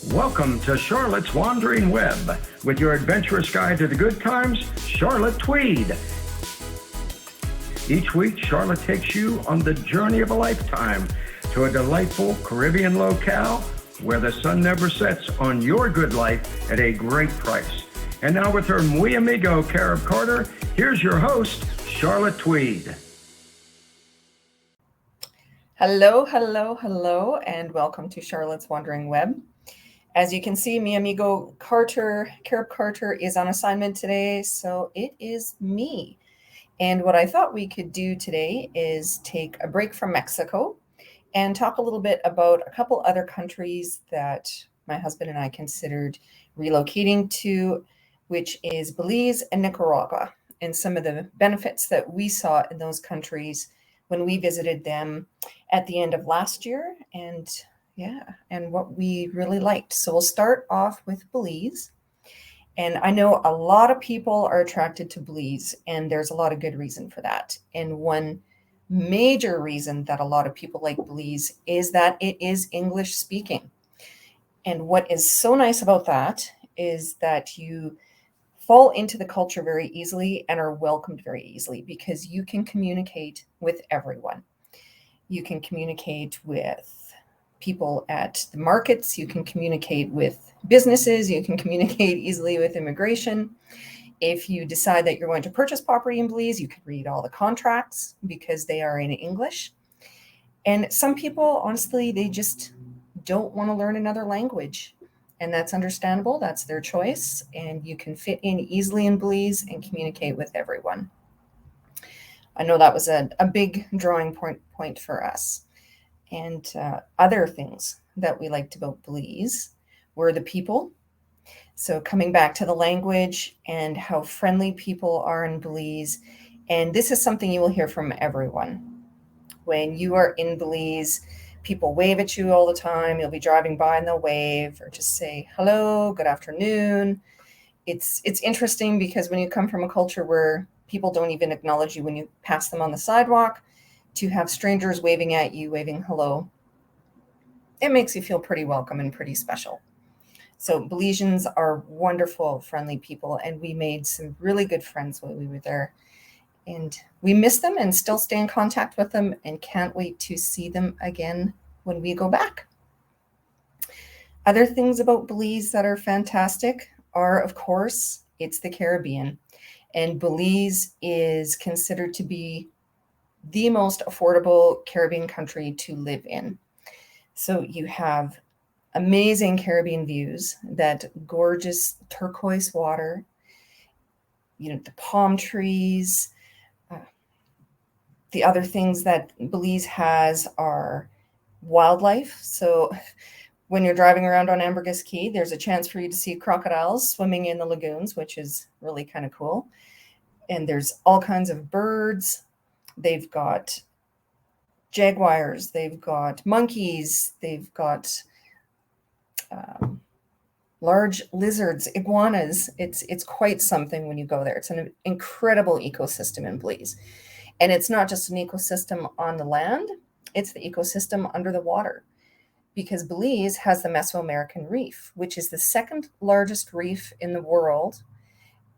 Welcome to Charlotte's Wandering Web with your adventurous guide to the good times, Charlotte Tweed. Each week, Charlotte takes you on the journey of a lifetime to a delightful Caribbean locale where the sun never sets on your good life at a great price. And now with her muy amigo, Carib Carter, here's your host, Charlotte Tweed. Hello, and welcome to Charlotte's Wandering Web. As you can see, mi amigo Carib Carter is on assignment today, so it is me. And what I thought we could do today is take a break from Mexico and talk a little bit about a couple other countries that my husband and I considered relocating to, which is Belize and Nicaragua, and some of the benefits that we saw in those countries when we visited them at the end of last year, and what we really liked. So we'll start off with Belize. And I know a lot of people are attracted to Belize, and there's a lot of good reason for that. And one major reason that a lot of people like Belize is that it is English speaking. And what is so nice about that is that you fall into the culture very easily and are welcomed very easily because you can communicate with everyone. You can communicate with people at the markets, you can communicate with businesses, you can communicate easily with immigration. If you decide that you're going to purchase property in Belize, you can read all the contracts because they are in English. And some people, honestly, they just don't want to learn another language. And that's understandable. That's their choice. And you can fit in easily in Belize and communicate with everyone. I know that was a big drawing point for us. And other things that we liked about Belize were the people. So coming back to the language and how friendly people are in Belize. And this is something you will hear from everyone. When you are in Belize, people wave at you all the time. You'll be driving by and they'll wave or just say, hello, good afternoon. It's interesting because when you come from a culture where people don't even acknowledge you when you pass them on the sidewalk, to have strangers waving at you, waving hello, it makes you feel pretty welcome and pretty special. So Belizeans are wonderful, friendly people, and we made some really good friends while we were there. And we miss them and still stay in contact with them and can't wait to see them again when we go back. Other things about Belize that are fantastic are, of course, it's the Caribbean. And Belize is considered to be the most affordable Caribbean country to live in. So you have amazing Caribbean views, that gorgeous turquoise water, the palm trees. The other things that Belize has are wildlife. So when you're driving around on Ambergris Caye, there's a chance for you to see crocodiles swimming in the lagoons, which is really kind of cool. And there's all kinds of birds. They've got jaguars, they've got monkeys, they've got large lizards, iguanas. It's quite something when you go there. It's an incredible ecosystem in Belize. And it's not just an ecosystem on the land, it's the ecosystem under the water. Because Belize has the Mesoamerican Reef, which is the second largest reef in the world.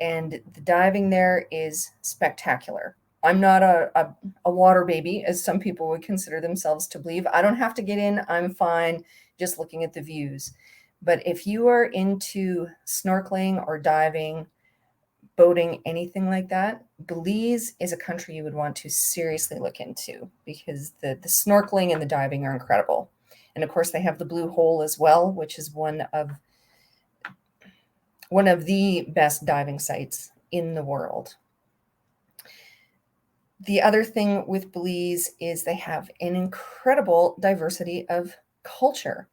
And the diving there is spectacular. I'm not a water baby, as some people would consider themselves to believe. I don't have to get in. I'm fine just looking at the views. But if you are into snorkeling or diving, boating, anything like that, Belize is a country you would want to seriously look into because the snorkeling and the diving are incredible. And of course, they have the Blue Hole as well, which is one of the best diving sites in the world. The other thing with Belize is they have an incredible diversity of culture.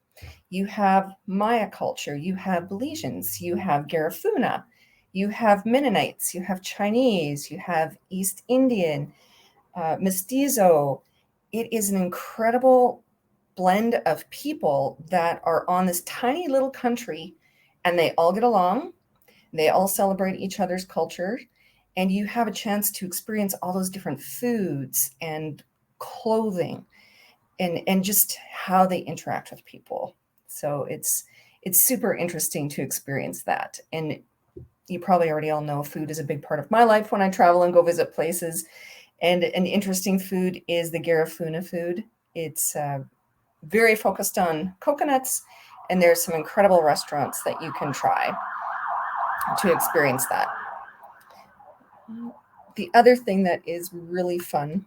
You have Maya culture, you have Belizeans, you have Garifuna, you have Mennonites, you have Chinese, you have East Indian, Mestizo. It is an incredible blend of people that are on this tiny little country, and they all get along. They all celebrate each other's culture, and you have a chance to experience all those different foods and clothing and just how they interact with people. So it's it's super interesting to experience that. And you probably already all know food is a big part of my life when I travel and go visit places. And an interesting food is the Garifuna food. It's very focused on coconuts, and there's some incredible restaurants that you can try to experience that. The other thing that is really fun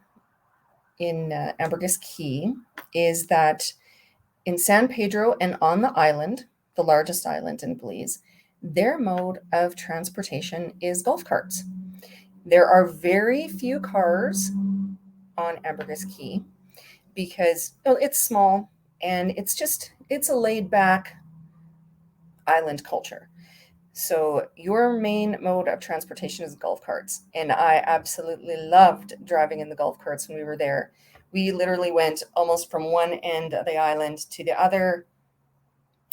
in Ambergris Caye is that in San Pedro and on the island, the largest island in Belize, their mode of transportation is golf carts. There are very few cars on Ambergris Caye because it's small and it's a laid back island culture. So your main mode of transportation is golf carts. And I absolutely loved driving in the golf carts when we were there. We literally went almost from one end of the island to the other.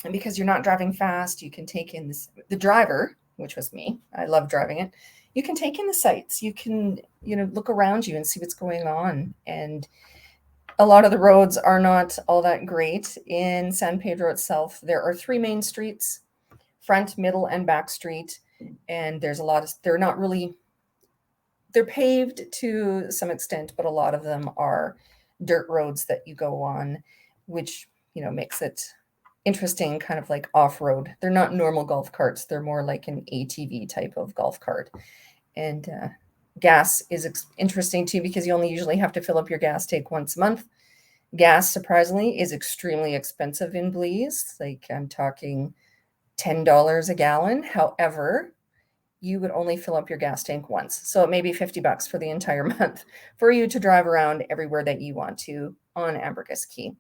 And because you're not driving fast, you can take in the driver, which was me. I love driving it. You can take in the sights. You can, look around you and see what's going on. And a lot of the roads are not all that great. In San Pedro itself, there are 3 main streets: front, middle, and back street. And there's they're paved to some extent, but a lot of them are dirt roads that you go on, which, makes it interesting, kind of like off-road. They're not normal golf carts. They're more like an ATV type of golf cart. And gas is interesting too, because you only usually have to fill up your gas tank once a month. Gas, surprisingly, is extremely expensive in Belize. Like, I'm talking $10 a gallon. However, you would only fill up your gas tank once. So it may be $50 for the entire month for you to drive around everywhere that you want to on Ambergris Caye.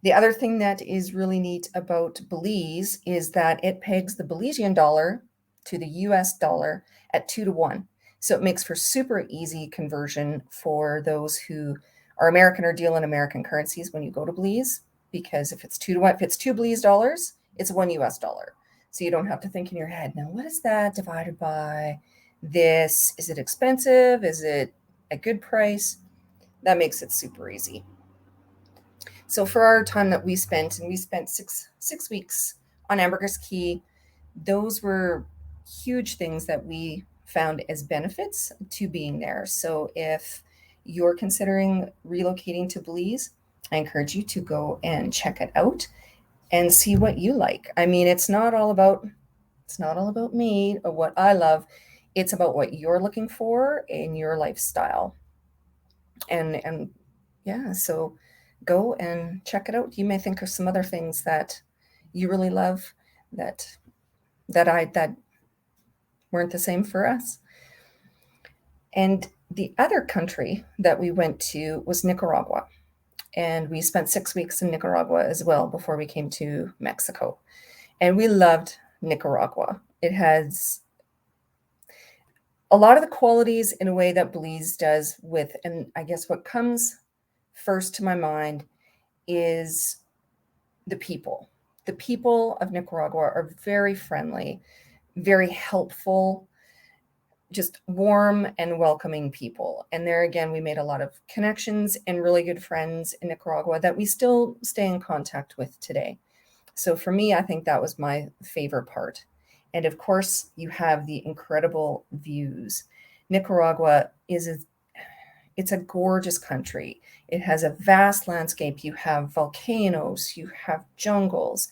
The other thing that is really neat about Belize is that it pegs the Belizean dollar to the US dollar at 2 to 1. So it makes for super easy conversion for those who are American or deal in American currencies when you go to Belize, because if it's 2 to 1, if it's 2 Belize dollars, it's 1 US dollar. So you don't have to think in your head, now what is that divided by this? Is it expensive? Is it a good price? That makes it super easy. So for our time that we spent, and we spent six weeks on Ambergris Caye, those were huge things that we found as benefits to being there. So if you're considering relocating to Belize, I encourage you to go and check it out and see what you like. I mean, it's not all about me or what I love. It's about what you're looking for in your lifestyle. And yeah, so go and check it out. You may think of some other things that you really love that weren't the same for us. And the other country that we went to was Nicaragua. And we spent 6 weeks in Nicaragua as well before we came to Mexico. And we loved Nicaragua. It has a lot of the qualities in a way that Belize does with, and I guess what comes first to my mind is the people. The people of Nicaragua are very friendly, very helpful, just warm and welcoming people. And there again, we made a lot of connections and really good friends in Nicaragua that we still stay in contact with today. So for me, I think that was my favorite part. And of course, you have the incredible views. Nicaragua it's a gorgeous country. It has a vast landscape. You have volcanoes, you have jungles.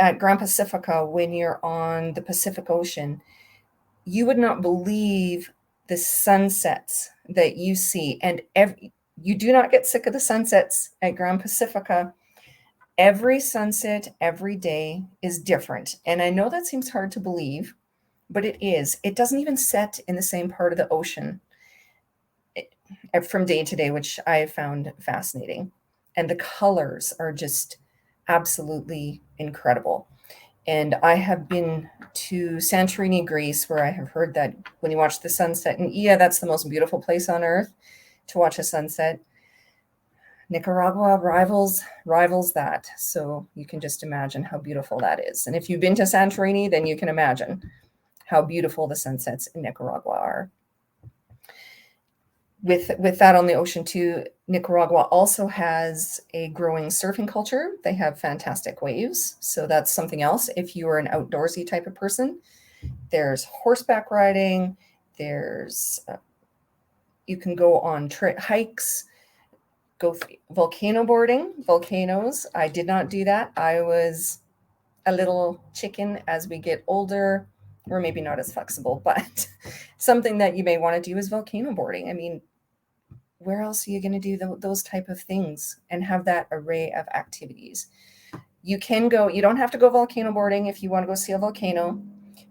At Grand Pacifica, when you're on the Pacific Ocean, you would not believe the sunsets that you see. And you do not get sick of the sunsets at Grand Pacifica. Every sunset, every day is different. And I know that seems hard to believe, but it is. It doesn't even set in the same part of the ocean from day to day, which I found fascinating. And the colors are just absolutely incredible. And I have been to Santorini, Greece, where I have heard that when you watch the sunset, and yeah, that's the most beautiful place on earth to watch a sunset. Nicaragua rivals that. So you can just imagine how beautiful that is. And if you've been to Santorini, then you can imagine how beautiful the sunsets in Nicaragua are. With that on the ocean too, Nicaragua also has a growing surfing culture. They have fantastic waves. So that's something else. If you are an outdoorsy type of person, there's horseback riding. There's you can go on hikes, go volcano boarding, volcanoes. I did not do that. I was a little chicken. As we get older, we're maybe not as flexible, but something that you may want to do is volcano boarding. I mean, where else are you going to do those type of things and have that array of activities? You can go, you don't have to go volcano boarding if you want to go see a volcano.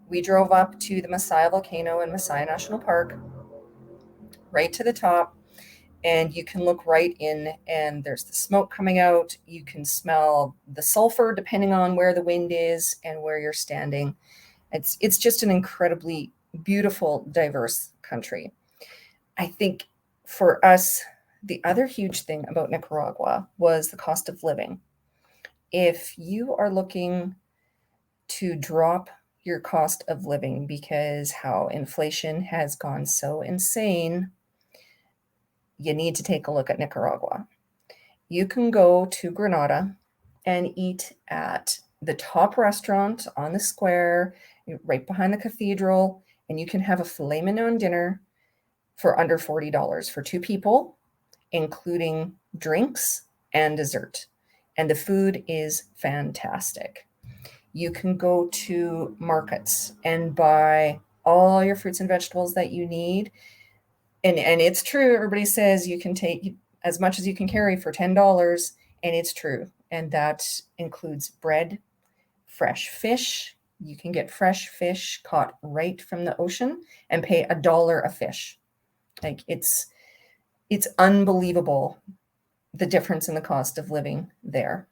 We drove up to the Messiah volcano in Messiah National Park, right to the top, and you can look right in and there's the smoke coming out. You can smell the sulfur depending on where the wind is and where you're standing. It's just an incredibly beautiful, diverse country. I think for us, the other huge thing about Nicaragua was the cost of living. If you are looking to drop your cost of living because how inflation has gone so insane, you need to take a look at Nicaragua. You can go to Granada and eat at the top restaurant on the square, right behind the cathedral, and you can have a filet mignon dinner for under $40 for two people, including drinks and dessert. And the food is fantastic. You can go to markets and buy all your fruits and vegetables that you need. And it's true. Everybody says you can take as much as you can carry for $10, and it's true. And that includes bread, fresh fish. You can get fresh fish caught right from the ocean and pay $1 a fish. Like it's unbelievable the difference in the cost of living there.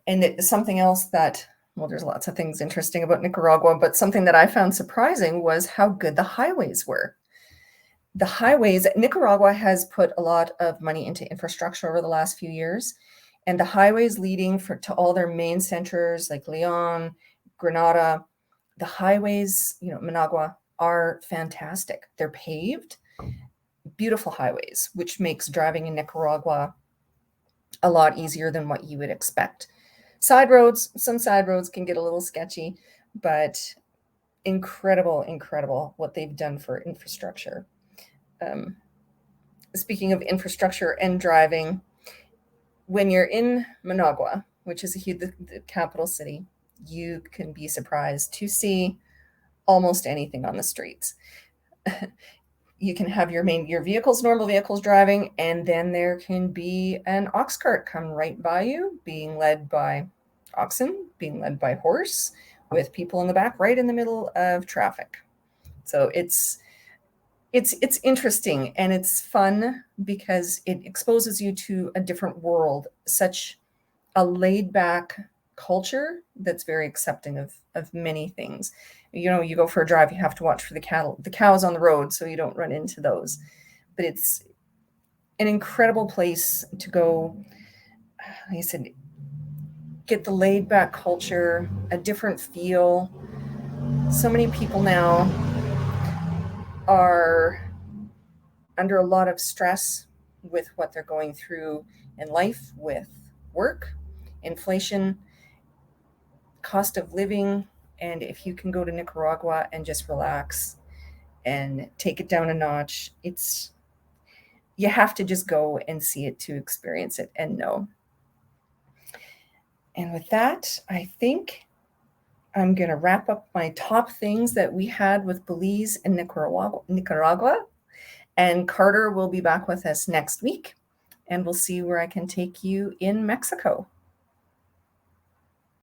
And something else that, well, there's lots of things interesting about Nicaragua, but something that I found surprising was how good the highways were. The highways, Nicaragua has put a lot of money into infrastructure over the last few years, and the highways leading to all their main centers like Leon, Granada, the highways, Managua, are fantastic. They're paved, beautiful highways, which makes driving in Nicaragua a lot easier than what you would expect. Some side roads can get a little sketchy, but incredible what they've done for infrastructure. Speaking of infrastructure and driving, when you're in Managua, which is the capital city, you can be surprised to see almost anything on the streets. You can have your normal vehicles driving, and then there can be an ox cart come right by you, being led by oxen, being led by horse, with people in the back, right in the middle of traffic. So it's interesting and it's fun because it exposes you to a different world, such a laid back culture that's very accepting of many things. You go for a drive, you have to watch for the cows on the road so you don't run into those. But it's an incredible place to go. Like I said, get the laid back culture, a different feel. So many people now are under a lot of stress with what they're going through in life, with work, inflation, cost of living. And if you can go to Nicaragua and just relax and take it down a notch, you have to just go and see it to experience it and know. And with that, I think I'm going to wrap up my top things that we had with Belize and Nicaragua. And Carter will be back with us next week, and we'll see where I can take you in Mexico.